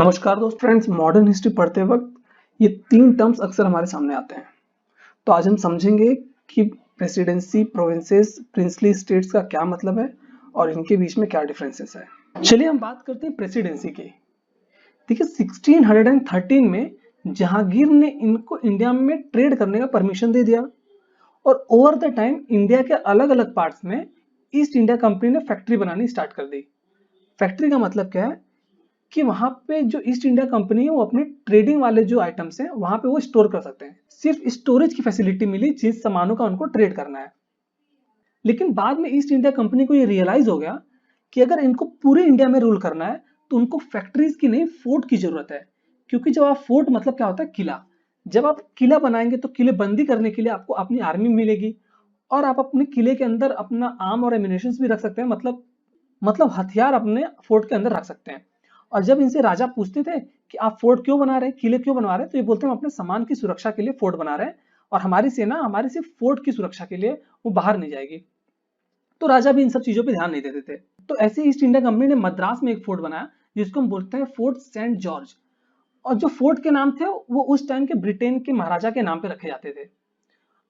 नमस्कार दोस्त friends, modern history पढ़ते वक्त ये तीन टर्म्स अक्सर हमारे सामने आते हैं। तो आज हम समझेंगे कि प्रेसिडेंसी, प्रोविंसेस, प्रिंसली स्टेट्स का क्या मतलब है और इनके बीच में क्या डिफरेंसेस है। चलिए हम बात करते हैं प्रेसिडेंसी की। देखिए 1613 में जहांगीर ने इनको इंडिया में ट्रेड करने का परमिशन दे दिया और ओवर द टाइम इंडिया के अलग अलग पार्ट्स में ईस्ट इंडिया कंपनी ने फैक्ट्री बनानी स्टार्ट कर दी। फैक्ट्री का मतलब क्या है कि वहां पे जो ईस्ट इंडिया कंपनी है वो अपने ट्रेडिंग वाले जो आइटम्स हैं वहां पे वो स्टोर कर सकते हैं। सिर्फ स्टोरेज की फैसिलिटी मिली जिन सामानों का उनको ट्रेड करना है। लेकिन बाद में ईस्ट इंडिया कंपनी को ये रियलाइज हो गया कि अगर इनको पूरे इंडिया में रूल करना है तो उनको फैक्ट्रीज की नहीं, फोर्ट की जरूरत है। क्योंकि जब आप फोर्ट मतलब क्या होता है, किला। जब आप किला बनाएंगे तो किले बंदी करने के लिए आपको अपनी आर्मी मिलेगी और आप अपने किले के अंदर अपना आर्म और एमिनेशन भी रख सकते हैं, मतलब हथियार अपने फोर्ट के अंदर रख सकते हैं। और जब इनसे राजा पूछते थे कि आप फोर्ट क्यों बना रहे हैं, किले क्यों बनवा रहे हैं, तो ये बोलते हैं हम अपने सामान की सुरक्षा के लिए फोर्ट बना रहे हैं और हमारी सेना हमारे सिर्फ फोर्ट की सुरक्षा के लिए वो बाहर नहीं जाएगी। तो राजा भी इन सब चीजों पे ध्यान नहीं देते थे। तो ऐसे ईस्ट इंडिया कंपनी ने मद्रास में एक फोर्ट बनाया जिसको हम बोलते हैं फोर्ट सेंट जॉर्ज। और जो फोर्ट के नाम थे वो उस टाइम के ब्रिटेन के महाराजा के नाम पे रखे जाते थे।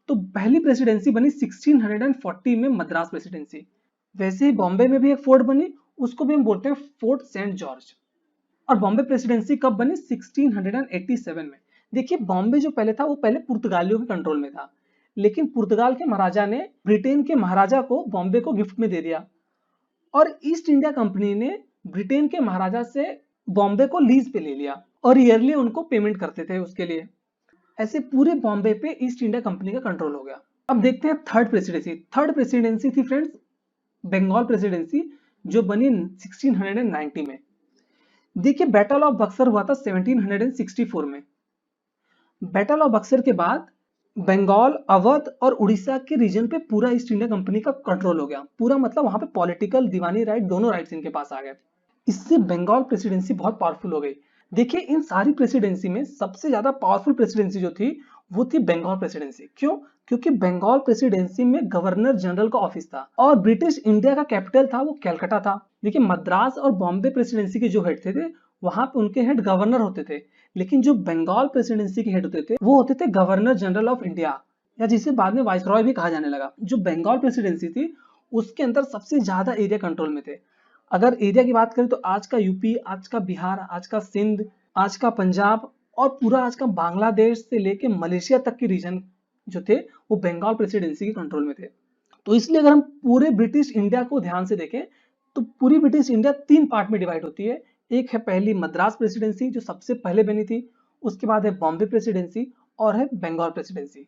तो पहली प्रेसिडेंसी बनी 1640 में, मद्रास प्रेसिडेंसी। वैसे ही बॉम्बे में भी एक फोर्ट बनी, उसको भी हम बोलते हैं फोर्ट सेंट जॉर्ज। और बॉम्बे प्रेसिडेंसी कब बनी? 1687 में। देखिए बॉम्बे जो पहले था वो पहले पुर्तगालियों के कंट्रोल में था, लेकिन पुर्तगाल के महाराजा ने ब्रिटेन के महाराजा को बॉम्बे को गिफ्ट में दे दिया और ईस्ट इंडिया कंपनी ने ब्रिटेन के महाराजा से बॉम्बे को लीज पे ले लिया और ईयरली उनको पेमेंट करते थे उसके लिए। ऐसे पूरे बॉम्बे पे ईस्ट इंडिया कंपनी का कंट्रोल हो गया। अब देखते हैं थर्ड प्रेसिडेंसी। थर्ड प्रेसिडेंसी थी फ्रेंड्स बंगाल प्रेसिडेंसी, जो बनी 1690 में। देखिए बैटल ऑफ बक्सर हुआ था 1764 में। बैटल ऑफ बक्सर के बाद बंगाल, अवध और उड़ीसा के रीजन पे पूरा ईस्ट इंडिया कंपनी का कंट्रोल हो गया। पूरा मतलब वहां पे पॉलिटिकल, दीवानी राइट, दोनों राइट्स इनके पास आ गए। इससे बंगाल प्रेसिडेंसी बहुत पावरफुल हो गई। देखिए इन सारी प्रेसिडेंसी में सबसे ज्यादा पावरफुल प्रेसिडेंसी जो थी वो थी बंगाल प्रेसिडेंसी। क्यों? क्योंकि बंगाल प्रेसिडेंसी में गवर्नर जनरल का ऑफिस था और ब्रिटिश इंडिया का कैपिटल था वो कैलकाटा था। देखिए मद्रास और बॉम्बे प्रेसिडेंसी के जो हेड थे वहां पे उनके हेड गवर्नर होते थे, लेकिन जो बंगाल प्रेसिडेंसी के हेड होते थे वो होते थे गवर्नर जनरल ऑफ इंडिया, या जिसे बाद में वाइसरॉय भी कहा जाने लगा। जो बंगाल प्रेसिडेंसी थी उसके अंदर सबसे ज्यादा एरिया कंट्रोल में थे। अगर एरिया की बात करें तो आज का यूपी, आज का बिहार, आज का सिंध, आज का पंजाब और पूरा आज का बांग्लादेश से लेके मलेशिया तक के रीजन जो थे वो बंगाल प्रेसिडेंसी के कंट्रोल में थे। तो इसलिए अगर हम पूरे ब्रिटिश इंडिया को ध्यान से देखें तो पूरी ब्रिटिश इंडिया तीन पार्ट में डिवाइड होती है। एक है पहली मद्रास प्रेसिडेंसी जो सबसे पहले बनी थी, उसके बाद है बॉम्बे प्रेसिडेंसी और है बंगाल प्रेसिडेंसी।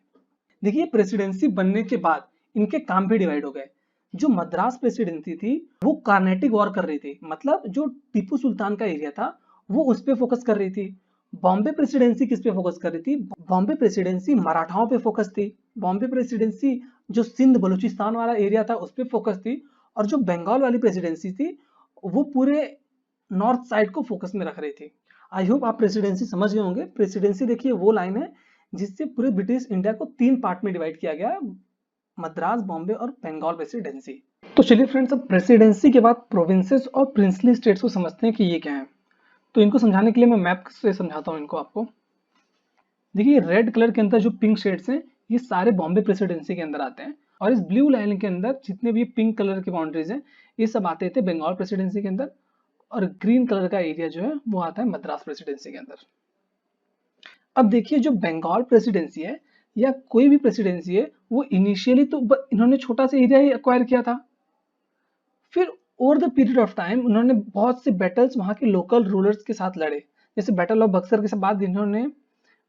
देखिए प्रेसिडेंसी बनने के बाद इनके काम भी डिवाइड हो गए। जो मद्रास प्रेसिडेंसी थी वो कार्नेटिक वॉर कर रही थी, मतलब जो टीपू सुल्तान का एरिया था वो उस पर फोकस कर रही थी। बॉम्बे प्रेसिडेंसी किस पे फोकस कर रही थी? बॉम्बे प्रेसिडेंसी मराठाओं पे फोकस थी। बॉम्बे प्रेसिडेंसी जो सिंध बलूचिस्तान वाला एरिया था उस पर फोकस थी। और जो बंगाल वाली प्रेसिडेंसी थी वो पूरे नॉर्थ साइड को फोकस में रख रही थी। आई होप आप प्रेसिडेंसी समझ गए होंगे। प्रेसिडेंसी देखिए वो लाइन है जिससे पूरे ब्रिटिश इंडिया को तीन पार्ट में डिवाइड किया गया, मद्रास, बॉम्बे और बंगाल प्रेसिडेंसी। तो चलिए फ्रेंड्स, अब प्रेसिडेंसी के बाद प्रोविंसेस और प्रिंसली स्टेट्स को समझते हैं कि ये क्या है। तो इनको समझाने के लिए मैं मैप से समझाता हूँ इनको आपको। देखिए रेड कलर के अंदर जो पिंक शेड्स हैं ये सारे बॉम्बे प्रेसिडेंसी के अंदर आते हैं, और इस ब्लू लाइन के अंदर जितने भी पिंक कलर के बाउंड्रीज हैं ये सब आते थे बंगाल प्रेसिडेंसी के अंदर, और ग्रीन कलर का एरिया जो है वो आता है मद्रास प्रेसिडेंसी के अंदर। अब देखिए जो बंगाल प्रेसिडेंसी है या कोई भी प्रेसिडेंसी है वो इनिशियली तो इन्होंने छोटा सा एरिया ही एक्वायर किया था। फिर over the period of time उन्होंने बहुत से बैटल्स वहां के लोकल रूलर्स के साथ लड़े। जैसे बैटल ऑफ बक्सर के बाद इन्होंने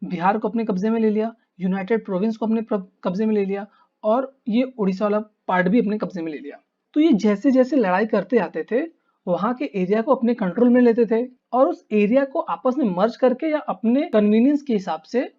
बिहार को अपने कब्जे में ले लिया, यूनाइटेड प्रोविंस को अपने कब्जे में ले लिया और ये उड़ीसा वाला पार्ट भी अपने कब्जे में ले लिया। तो ये जैसे जैसे लड़ाई करते आते थे वहां के एरिया को अपने कंट्रोल में लेते थे और उस एरिया को आपस में मर्ज करके या अपने कन्वीनियंस के हिसाब से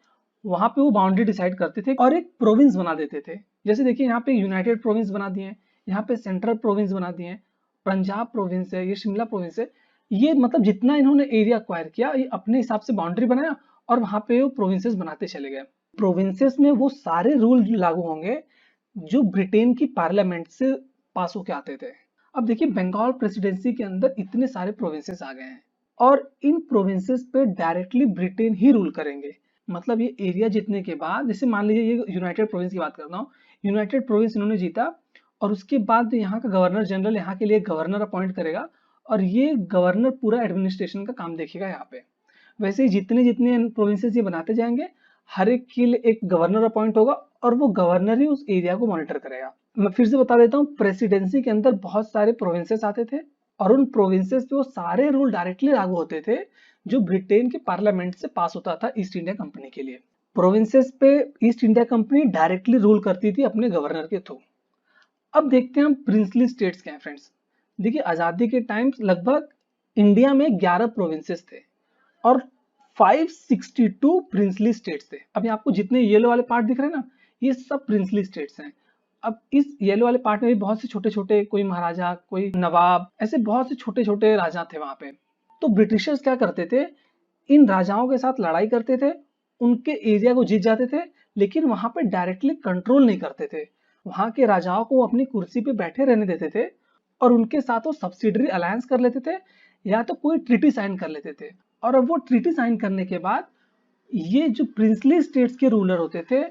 वहां पे वो बाउंड्री डिसाइड करते थे और एक प्रोविंस बना देते थे। जैसे देखिए यहाँ पे यूनाइटेड प्रोविंस बना दिए हैं, यहाँ पे सेंट्रल प्रोविंस बना दिए हैं, पंजाब प्रोविंस है, ये शिमला प्रोविंस है। ये मतलब जितना इन्होंने एरिया एक्वायर किया ये अपने हिसाब से बाउंड्री बनाया और वहां पे वो प्रोविंसेस बनाते चले गए। प्रोविंसेस में वो सारे रूल लागू होंगे जो ब्रिटेन की पार्लियामेंट से पास होके आते थे। अब देखिए बंगाल प्रेसिडेंसी के अंदर इतने सारे प्रोविंसेस आ गए हैं, और इन प्रोविंसेस पे डायरेक्टली ब्रिटेन ही रूल करेंगे। मतलब ये एरिया जीतने के बाद, जैसे मान लीजिए ये यूनाइटेड प्रोविंस की बात करता हूँ, यूनाइटेड प्रोविंस इन्होंने जीता और उसके बाद यहाँ का गवर्नर जनरल यहाँ के लिए गवर्नर अपॉइंट करेगा और ये गवर्नर पूरा एडमिनिस्ट्रेशन का काम देखेगा यहाँ पे। वैसे ही जितने जितने प्रोविंसेस ये बनाते जाएंगे, हर एक के लिए एक गवर्नर अपॉइंट होगा और वो गवर्नर ही उस एरिया को मॉनिटर करेगा। मैं फिर से बता देता हूँ, प्रेसिडेंसी के अंदर बहुत सारे प्रोविंसेस आते थे और उन प्रोविंसेस पे वो सारे रूल डायरेक्टली लागू होते थे जो ब्रिटेन के पार्लियामेंट से पास होता था ईस्ट इंडिया कंपनी के लिए। प्रोविंसेस पे east India company directly rule करती थी अपने गवर्नर के थ्रू। अब देखते हैं हम प्रिंसली स्टेट्स क्या है फ्रेंड्स। देखिए, आजादी के टाइम लगभग इंडिया में 11 प्रोविंसेस थे और 562 प्रिंसली स्टेट्स थे। अभी आपको जितने येलो वाले पार्ट दिख रहे हैं ना, ये सब प्रिंसली स्टेट्स हैं। अब इस येलो वाले पार्ट में भी बहुत से छोटे छोटे, कोई महाराजा, कोई नवाब, ऐसे बहुत से छोटे छोटे राजा थे वहां पे। तो ब्रिटिशर्स क्या करते थे, इन राजाओं के साथ लड़ाई करते थे, उनके एरिया को जीत जाते थे, लेकिन वहां पे डायरेक्टली कंट्रोल नहीं करते थे। वहां के राजाओं को अपनी कुर्सी पे बैठे रहने देते थे और उनके साथ वो सब्सिडरी अलायंस कर लेते थे या तो कोई ट्रीटी साइन कर लेते थे। और अब वो ट्रीटी साइन करने के बाद ये जो प्रिंसली स्टेट्स के रूलर होते थे,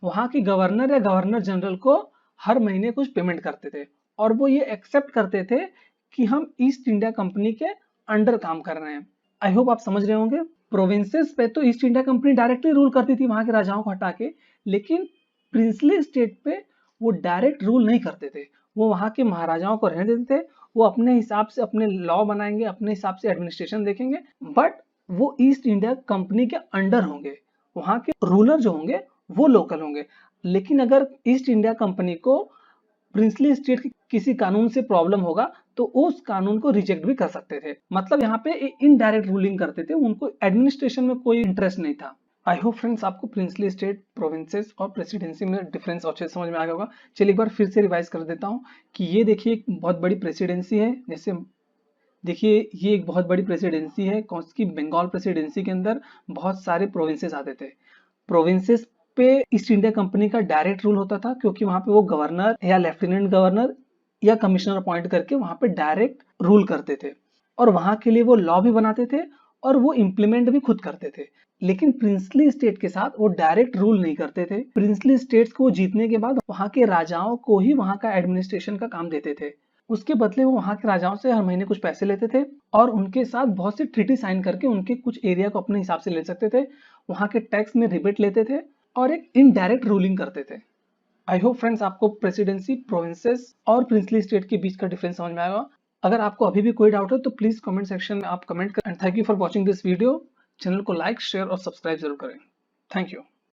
वहां के गवर्नर या गवर्नर जनरल को हर महीने कुछ पेमेंट करते थे और वो ये एक्सेप्ट करते थे कि हम ईस्ट इंडिया कंपनी के अंडर काम कर रहे हैं। आई होप आप समझ रहे होंगे। प्रोविंसेस पे तो east India company directly rule करती थी वहां के राजाओं को हटा के, लेकिन प्रिंसली स्टेट पे वो डायरेक्ट रूल नहीं करते थे। वो वहां के महाराजाओं को रहने देते थे, वो अपने हिसाब से अपने लॉ बनाएंगे, अपने हिसाब से एडमिनिस्ट्रेशन देखेंगे, बट वो ईस्ट इंडिया कंपनी के अंडर होंगे। वहां के रूलर जो होंगे वो लोकल होंगे। लेकिन अगर ईस्ट इंडिया कंपनी को प्रिंसली स्टेट के किसी कानून से प्रॉब्लम होगा तो उस कानून को रिजेक्ट भी कर सकते थे। मतलब यहाँ पे इनडायरेक्ट रूलिंग करते थे, उनको एडमिनिस्ट्रेशन में कोई इंटरेस्ट नहीं था। आई होप फ्रेंड्स आपको प्रिंसली स्टेट, प्रोविंसेस और प्रेसिडेंसी में डिफरेंस अच्छे समझ में आ गया होगा। चलिए एक बार फिर से रिवाइज कर देता हूँ कि ये देखिए एक बहुत बड़ी प्रेसिडेंसी है। जैसे देखिए ये एक बहुत बड़ी प्रेसिडेंसी है, कौन सी, बंगाल प्रेसिडेंसी के अंदर बहुत सारे प्रोविंसेस आते थे। प्रोविंसेस पे ईस्ट इंडिया कंपनी का डायरेक्ट रूल होता था क्योंकि वहां पे वो गवर्नर या लेफ्टिनेंट गवर्नर या कमिश्नर अपॉइंट करके वहां पे डायरेक्ट रूल करते थे और वहां के लिए वो लॉ भी बनाते थे और वो इम्प्लीमेंट भी खुद करते थे। लेकिन प्रिंसली स्टेट के साथ वो डायरेक्ट रूल नहीं करते थे। प्रिंसली स्टेट्स को जीतने के बाद वहां के राजाओं को ही वहां का एडमिनिस्ट्रेशन का काम देते थे। उसके बदले वो वहां के राजाओं से हर महीने कुछ पैसे लेते थे और उनके साथ बहुत सी ट्रीटी साइन करके उनके कुछ एरिया को अपने हिसाब से ले सकते थे। वहां के टैक्स में रिबेट लेते थे और एक इनडायरेक्ट रूलिंग करते थे। आई होप फ्रेंड्स आपको प्रेसिडेंसी, प्रोविंसेस और प्रिंसली स्टेट के बीच का डिफरेंस समझ में आएगा। अगर आपको अभी भी कोई डाउट है तो प्लीज कमेंट सेक्शन में आप कमेंट करें। And thank you for watching this video. Channel को लाइक, शेयर और सब्सक्राइब जरूर करें। Thank you.